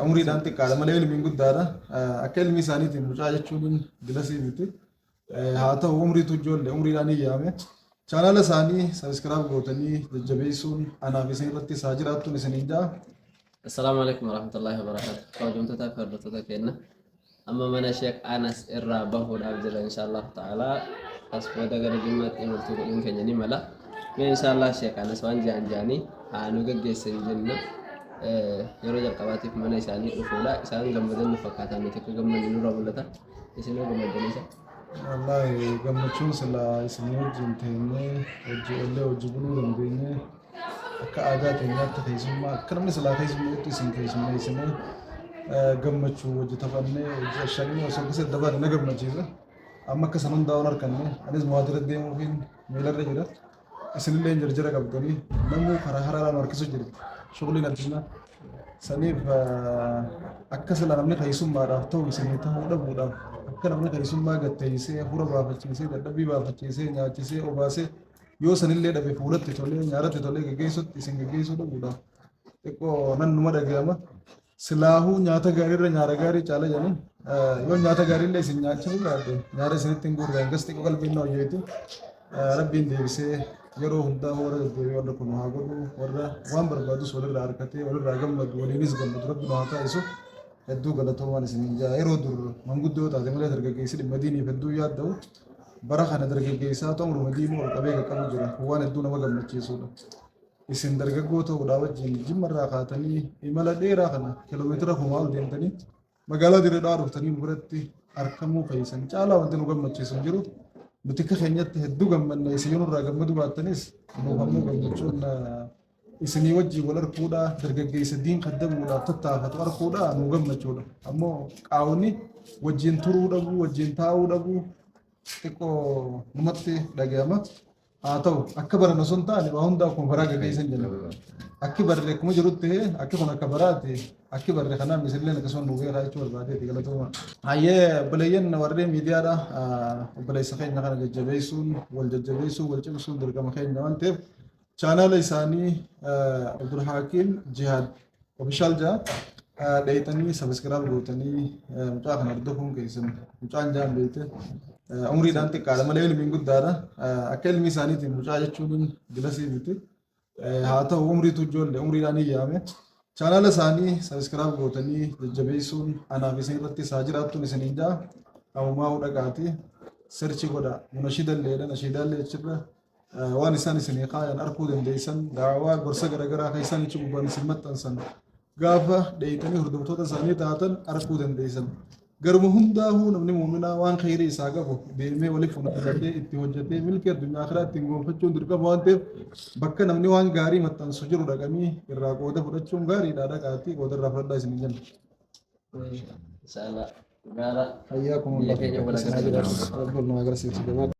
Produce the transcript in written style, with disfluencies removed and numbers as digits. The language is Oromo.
umriidhaan xiqqaadha malee ilmiin guddaadha. Akka ilmi isaaniitiin mucaa jechuun gilasii miti. Haa ta'u umriitu ijoollee umriidhaan iyyaame. Chaanaala isaanii sabiskiraab gootanii jajjabeessuun anaaf isin irratti isaa jiraattuun isiniin ja'a. Assalaamu alaikum warahmatullahi wabarakatuh. Kabajamtoota fi hordoftoota keenya. Amma mana Sheek Anas irraa bahuudhaaf jira inshallah ta'ala. As booda gara jimmaatti imaltuu godhuun keenya ni mala. Mee inshallah Sheek Anas waan jaanii nu gaggeessan jenna. Yeroo jalqabaatiif mana isaanii dhufuudha. Isaan gammadan nu fakkaatan nuti akka gammadni nurra mul'ata. Isinoo gammadaniisa. Wallahi gammachuun sila isin wajjin teenyee hojii buluu dandeenye akka aadaa teenyaatti keessummaa akka namni silaa keessummaatti isin keessummeessine gammachuu hojii taphannee hojii ashanii osoo keessatti dabalee na gammachiisa. Amma akka san hundaa'uun harkanne anis muwaadira deemuufiin miilarra jira. Isinillee jarjara qabdanii namuu karaa haraaraan harkisu jira. Shughliin addunyaa saniif akka sila namni keessummaadhaaf ta'u isinii ta'uu dhabuudhaaf akka namni keessummaa gatteessee hafuura baafachiisee dadhabbii baafachiisee nyaachisee obaasee yoo sanillee dhabe fuulatti tolee nyaaratti tolee gaggeessutti isin gaggeessuu dhabuudhaaf xiqqoo nan numa dhaga'ama. Silaahuu nyaata gaariirra nyaara gaarii caala jedhanii yoo nyaata gaariillee isin nyaachisuu yaadde nyaara isinitti hin guurre hangas xiqqoo qalbiin na hojjetu rabbiin deebisee yeroo hundaa warra deddeebi'ee warra kun haa godhu warra waan barbaadus walirraa harkatee walirraa gammadu waliinis gammadu rabbi nu haa taasisu hedduu galatoomaan isiniin jaa yeroo dur manguddoo taate malee dargaggeessi dhimma diiniif hedduu yaadda'u bara kana dargaggeessaa ta'u dhuma diinuu ol qabee qaqqabu jira waan hedduu nama gammachiisudha. Isin dargaggoo ta'uudhaa wajjin jimmarraa kaatanii imala dheeraa kana kiiloomeetira 1000 ol deemtanii magaalaa Dirreedhaa dhuftanii biratti argamuu keessan caalaa wanti nu gammachiisu jiru. Nuti akka keenyatti hedduu gammanne isin nurraa gammadu baattanis nuuf ammoo gammachuun isinii wajjin wal arguudhaa dargaggeessa diin kaddamuudhaaf tattaafatu arguudhaa nu gammachuudha. Ammoo qaawonni wajjin turuu dhabuu wajjin taa'uu dhabuu xiqqoo namatti dhaga'ama. Haa ta'u akka barana sun taane waa hundaa akkuma baraa gaggeessan jenna. Akki barre akkuma jirutti akki kun akka baraate akki barre kanaaf misilleen akkasuma nu beekaa jechuu barbaadeeti galatooma. Hayyee obboleeyyan warreen miidiyaadha obboleessa keenya kana jajjabeessuun wal cimsuun dirqama keenya waan ta'eef chaanaala isaanii Abdul Hakiim Jihaad ofishaal ja'a dheeyitanii sabiskiraab gootanii mucaa kana hordofuun keessan mucaan jaan beekte umriidhaan xiqqaadha malee ilmiin guddaadha. Akka ilmi isaaniitiin mucaa jechuun gilasii miti. Haa ta'u umriitu ijoollee umriidhaan iyyaame. Chaanaala isaanii sabiskiraab gootanii jajjabeessuun anaaf isin irratti isaa jiraattuun isiniin ja'a. Hawumaa dhaqaati sirchi godha munashidalleedha nashiidaallee achirra waan isaan isinii kaayan arguu dandeessan daawaa gorsa garaagaraa kan isaan ichi gubbaan isin maxxansan gaafa dheeyitanii hordoftoota isaanii taatan arguu dandeessan. Garuma hundaa'uu namni muuminaa waan khayrii isaa qabu deemee waliif funaanatee itti hojjetee milkii addunyaa akhiraa ittiin gonfachuun dirqama waan ta'eef bakka namni waan gaarii maxxansu jiru dhaqanii irraa qooda fudhachuun gaariidha dhaqaatii qooda irraa fudhadhaa isin jenna. Inshallah. Gara Hayyaa kun